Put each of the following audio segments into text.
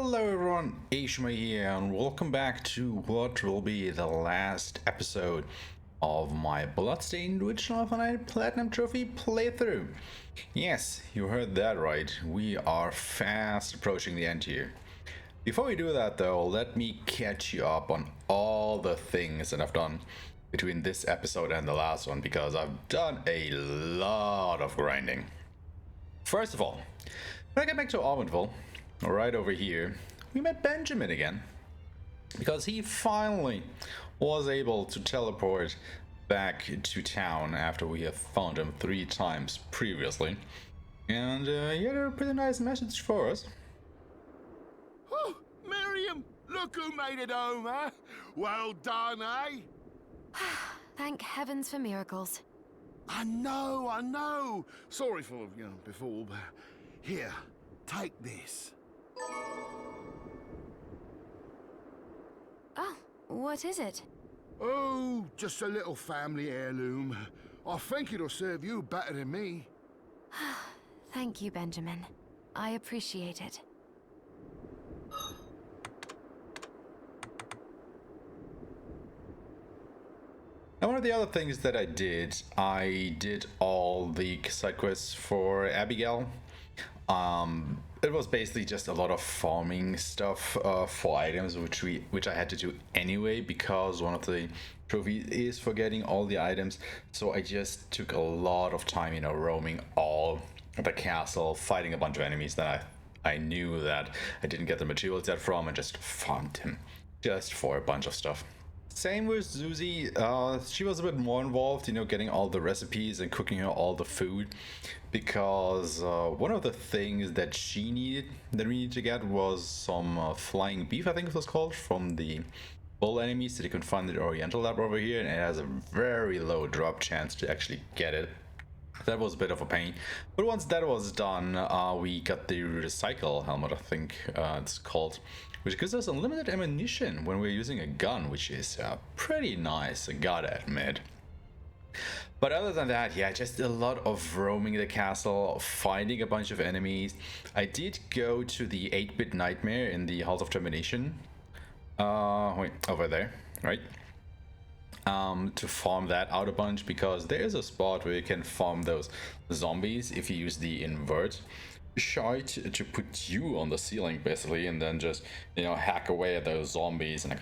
Hello everyone, Aeshmah here, and welcome back to what will be the last episode of my Bloodstained RotN Platinum Trophy playthrough. Yes, you heard that right, we are fast approaching the end here. Before we do that though, let me catch you up on all the things that I've done between this episode and the last one, because I've done a lot of grinding. First of all, when I get back to Auburndville, right over here, we met Benjamin again, because he finally was able to teleport back to town after we have found him 3 times previously, and he had a pretty nice message for us. Oh, Miriam, look who made it home, huh? Well done, eh? Thank heavens for miracles. I know. Sorry for, before, but here, take this. Oh, what is it? Oh, just a little family heirloom. I think it'll serve you better than me. Thank you, Benjamin. I appreciate it. Now, one of the other things that I did all the side quests for Abigail. It was basically just a lot of farming stuff for items, which I had to do anyway, because one of the trophies is for getting all the items. So I just took a lot of time, roaming all the castle, fighting a bunch of enemies that I knew that I didn't get the materials yet from, and just farmed him just for a bunch of stuff. Same with Susie. She was a bit more involved, getting all the recipes and cooking her all the food, because one of the things that we needed to get, was some flying beef, I think it was called, from the bull enemies that you can find in the Oriental lab over here, and it has a very low drop chance to actually get it. That was a bit of a pain, but once that was done, we got the recycle helmet, I think it's called, which gives us unlimited ammunition when we're using a gun, which is pretty nice, I gotta admit. But other than that, yeah, just a lot of roaming the castle, finding a bunch of enemies. I did go to the 8-bit nightmare in the Halls of Termination. Wait, over there, right? To farm that out a bunch, because there is a spot where you can farm those zombies if you use the invert shard to put you on the ceiling basically, and then just hack away at those zombies, and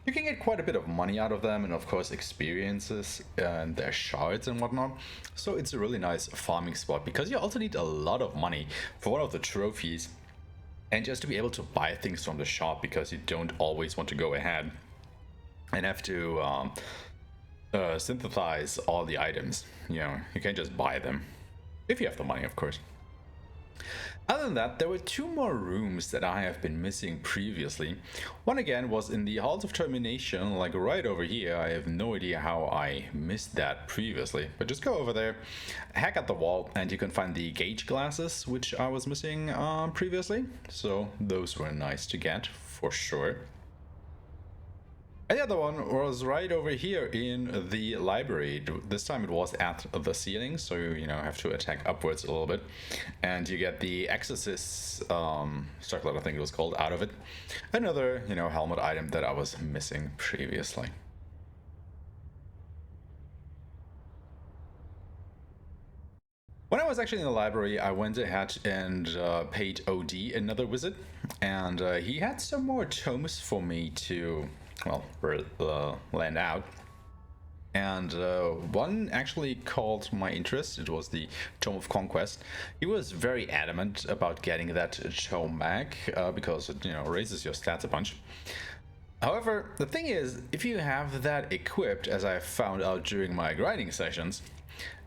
you can get quite a bit of money out of them, and of course experiences and their shards and whatnot. So it's a really nice farming spot, because you also need a lot of money for one of the trophies, and just to be able to buy things from the shop, because you don't always want to go ahead and have to synthesize all the items. You can't just buy them if you have the money, of course. Other than that, there were 2 more rooms that I have been missing previously. One again was in the Halls of Termination, like right over here. I have no idea how I missed that previously, but just go over there, hack at the wall, and you can find the gauge glasses, which I was missing previously. So those were nice to get for sure. And the other one was right over here in the library. This time it was at the ceiling, so you have to attack upwards a little bit, and you get the Exorcist circlet, I think it was called, out of it. Another helmet item that I was missing previously. When I was actually in the library, I went ahead and paid OD another visit, and he had some more tomes for me to, well, land out. And one actually called my interest. It was the Tome of Conquest. He was very adamant about getting that tome back, because it raises your stats a bunch. However, the thing is, if you have that equipped, as I found out during my grinding sessions,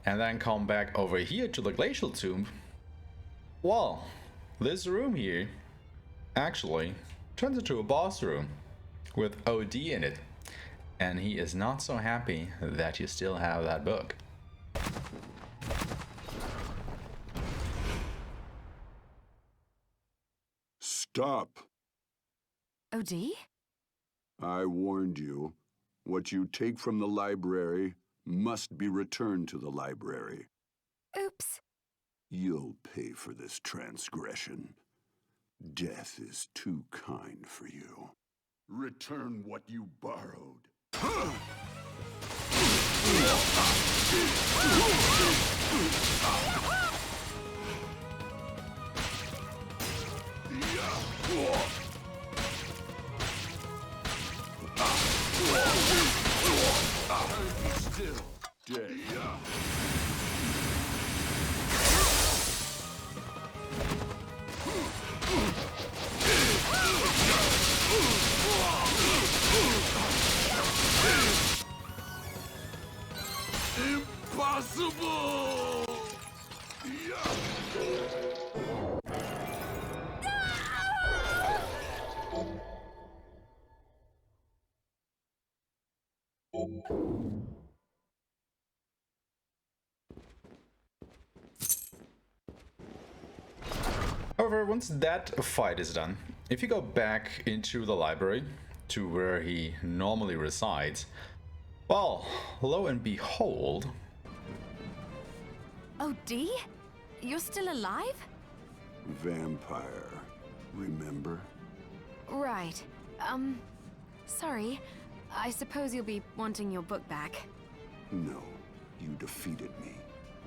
and then come back over here to the Glacial Tomb, well, this room here actually turns into a boss room with OD in it, and he is not so happy that you still have that book. Stop. OD? I warned you. What you take from the library must be returned to the library. Oops. You'll pay for this transgression. Death is too kind for you. Return what you borrowed. Still dead. Impossible! However, once that fight is done, if you go back into the library to where he normally resides, well, lo and behold. Oh, Dee? You're still alive? Vampire, remember? Right. Sorry. I suppose you'll be wanting your book back. No, you defeated me,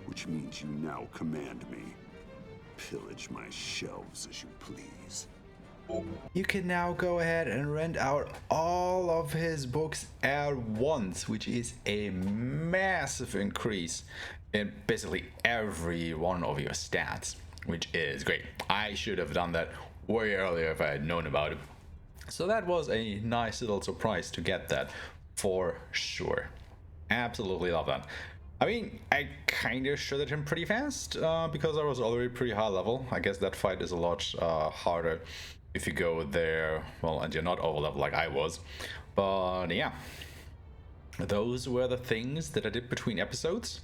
which means you now command me. Pillage my shelves as you please. You can now go ahead and rent out all of his books at once, which is a massive increase in basically every one of your stats, which is great. I should have done that way earlier if I had known about it. So that was a nice little surprise to get that for sure. Absolutely love that. I mean, I kind of shot at him pretty fast because I was already pretty high level. I guess that fight is a lot harder if you go there, well, and you're not over level like I was. But yeah, those were the things that I did between episodes.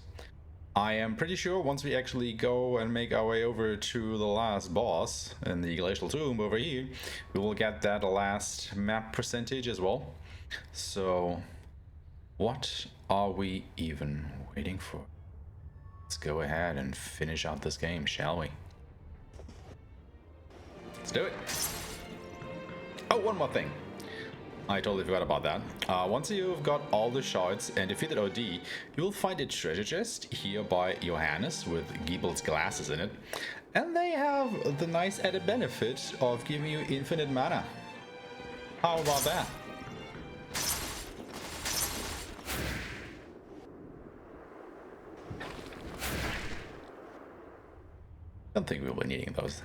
I am pretty sure once we actually go and make our way over to the last boss in the glacial tomb over here, we will get that last map percentage as well. So what are we even waiting for? Let's go ahead and finish out this game, shall we? Let's do it. Oh, one more thing. I totally forgot about that. Once you've got all the shards and defeated OD, you will find a treasure chest here by Johannes with Gebel's glasses in it. And they have the nice added benefit of giving you infinite mana. How about that? Don't think we'll be needing those.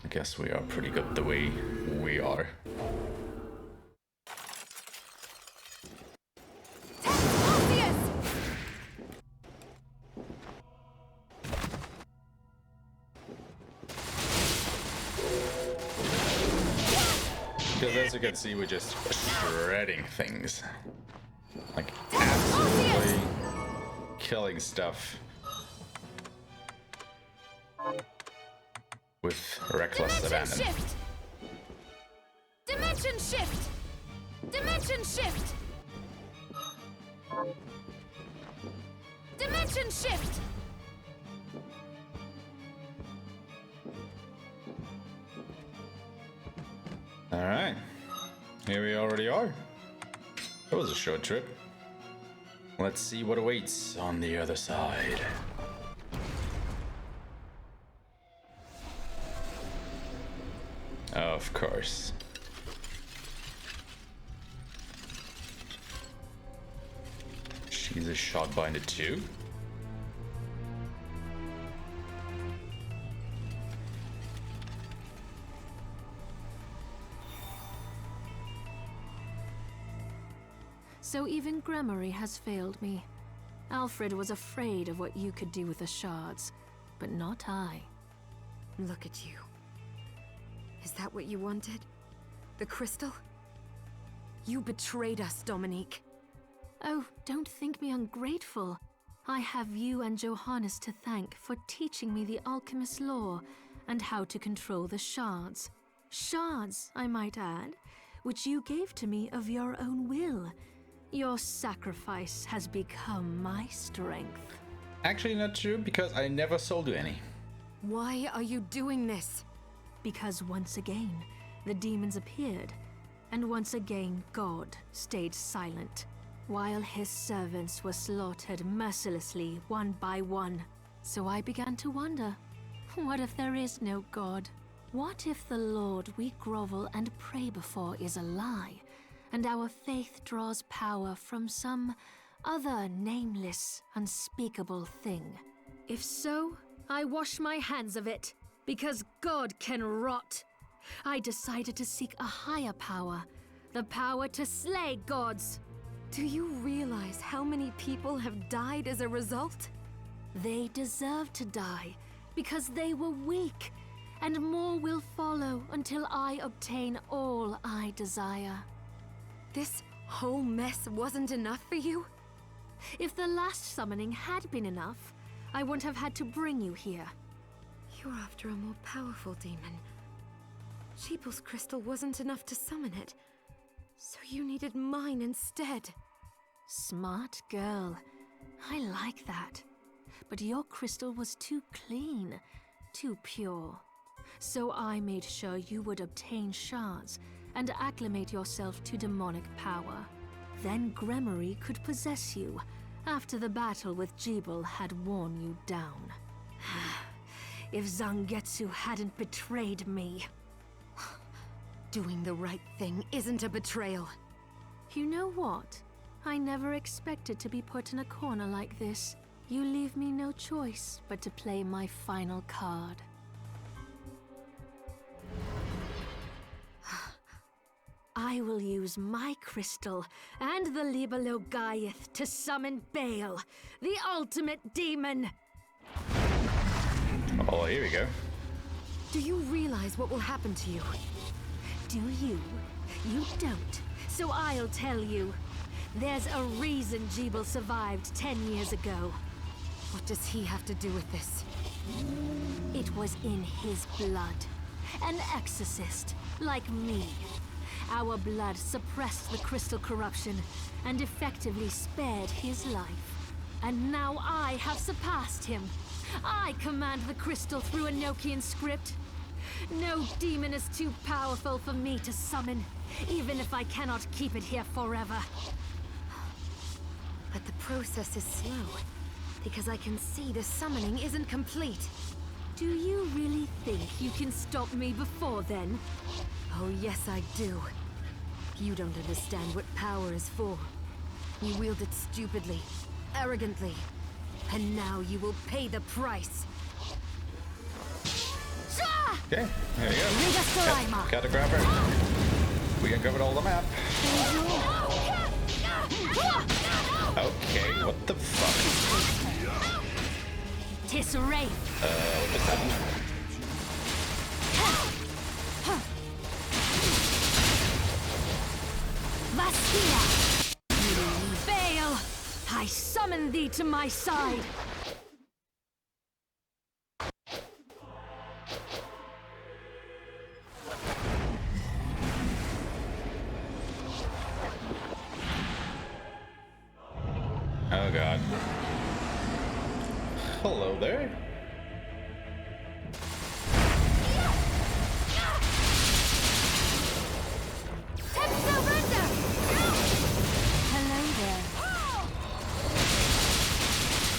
I guess we are pretty good the way we are. Because as you can see, we're just shredding things. Like, absolutely killing stuff. With reckless abandon. Shift! Dimension shift! Dimension shift! Dimension shift! Alright. Here we already are. That was a short trip. Let's see what awaits on the other side. Of course. She's a shotbinder too. So even Gremory has failed me. Alfred was afraid of what you could do with the shards, but not I. Look at you. Is that what you wanted? The crystal? You betrayed us, Dominique. Oh, don't think me ungrateful. I have you and Johannes to thank for teaching me the alchemist lore and how to control the shards. Shards, I might add, which you gave to me of your own will. Your sacrifice has become my strength. Actually not true, because I never sold you any. Why are you doing this? Because once again, the demons appeared, and once again God stayed silent, while his servants were slaughtered mercilessly one by one. So I began to wonder, what if there is no God? What if the Lord we grovel and pray before is a lie, and our faith draws power from some other nameless, unspeakable thing? If so, I wash my hands of it, because God can rot. I decided to seek a higher power, the power to slay gods. Do you realize how many people have died as a result? They deserve to die, because they were weak, and more will follow until I obtain all I desire. This whole mess wasn't enough for you? If the last summoning had been enough, I wouldn't have had to bring you here. You're after a more powerful demon. Gebel's crystal wasn't enough to summon it, so you needed mine instead. Smart girl. I like that. But your crystal was too clean, too pure. So I made sure you would obtain shards and acclimate yourself to demonic power. Then Gremory could possess you after the battle with Gebel had worn you down. If Zangetsu hadn't betrayed me... Doing the right thing isn't a betrayal. You know what? I never expected to be put in a corner like this. You leave me no choice but to play my final card. I will use my crystal and the Libelogaiath to summon Baal, the ultimate demon! Oh, here we go. Do you realize what will happen to you? Do you? You don't. So I'll tell you. There's a reason Gebel survived 10 years ago. What does he have to do with this? It was in his blood. An exorcist, like me. Our blood suppressed the crystal corruption and effectively spared his life. And now I have surpassed him. I command the crystal through Enochian script. No demon is too powerful for me to summon, even if I cannot keep it here forever. But the process is slow, because I can see the summoning isn't complete. Do you really think you can stop me before then? Oh yes, I do. You don't understand what power is for. You wield it stupidly, arrogantly, and now you will pay the price. Okay, there you go. Yep, Gotta grab her. We can cover all the map. Okay, what the fuck? Tis Wraith. What just happened? Vastia! Baal! I summon thee to my side! Oh god. Hello there. Hello there.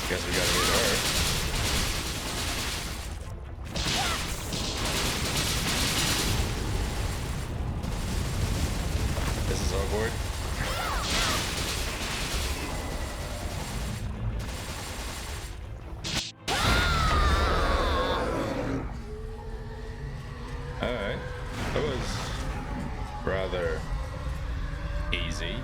Guess we gotta get her. This is our board. Alright. That was rather easy.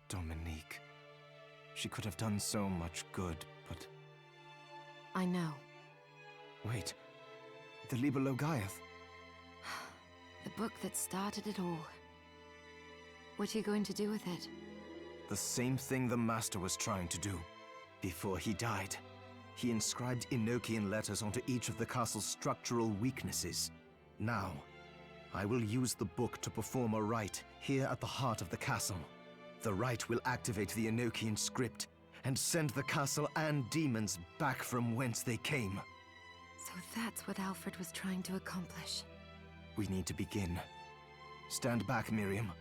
Dominique. She could have done so much good, but... I know. Wait. The Libelogaiath. The book that started it all. What are you going to do with it? The same thing the Master was trying to do, before he died. He inscribed Enochian letters onto each of the castle's structural weaknesses. Now, I will use the book to perform a rite here at the heart of the castle. The rite will activate the Enochian script and send the castle and demons back from whence they came. So that's what Alfred was trying to accomplish. We need to begin. Stand back, Miriam.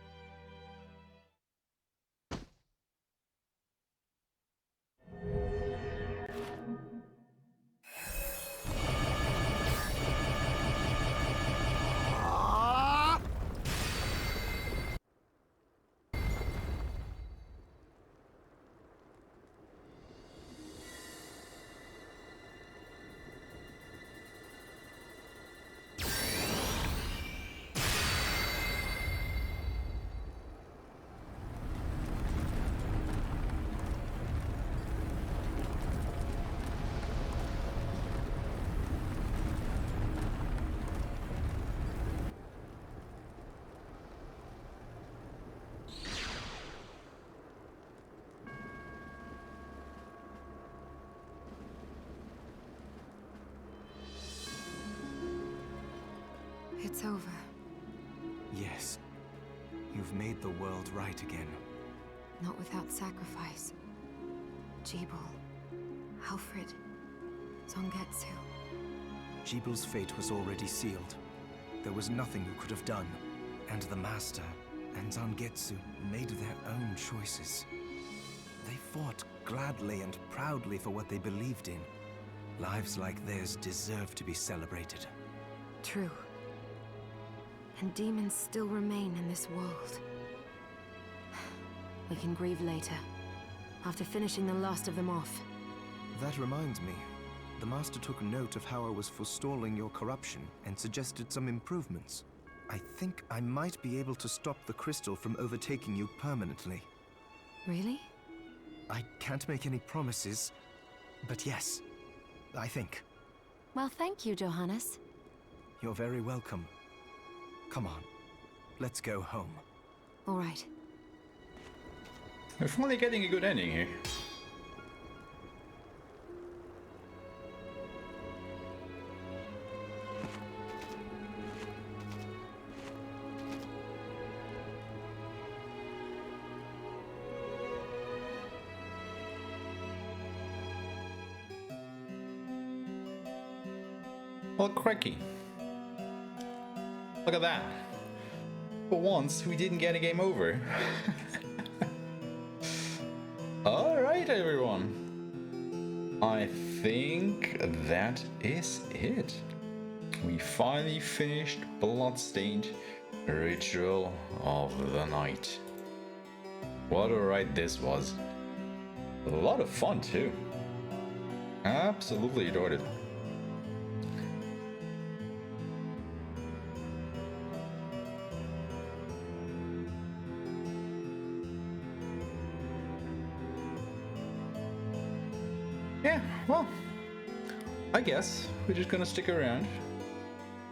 It's over. Yes. You've made the world right again. Not without sacrifice. Gebel, Alfred, Zangetsu. Gebel's fate was already sealed. There was nothing you could have done. And the Master and Zangetsu made their own choices. They fought gladly and proudly for what they believed in. Lives like theirs deserve to be celebrated. True. And demons still remain in this world. We can grieve later, after finishing the last of them off. That reminds me. The Master took note of how I was forestalling your corruption and suggested some improvements. I think I might be able to stop the crystal from overtaking you permanently. Really? I can't make any promises, but yes, I think. Well, thank you, Johannes. You're very welcome. Come on, let's go home. All right. We're finally getting a good ending here. Well, cracky. Look at that. For once, we didn't get a game over. Alright, everyone. I think that is it. We finally finished Bloodstained Ritual of the Night. What a ride this was. A lot of fun, too. Absolutely adored it. Yeah, well, I guess we're just gonna stick around,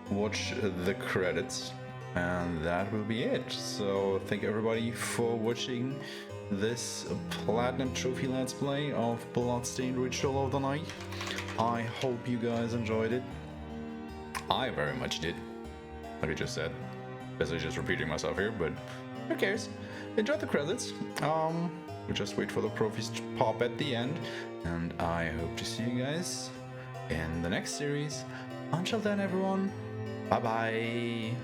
watch the credits, and that will be it. So thank everybody for watching this Platinum Trophy Let's Play of Bloodstained Ritual of the Night. I hope you guys enjoyed it. I very much did, like I just said. Guess I'm just repeating myself here, but who cares? Enjoy the credits. We'll just wait for the trophies to pop at the end, and I hope to see you guys in the next series. Until then, everyone, bye bye.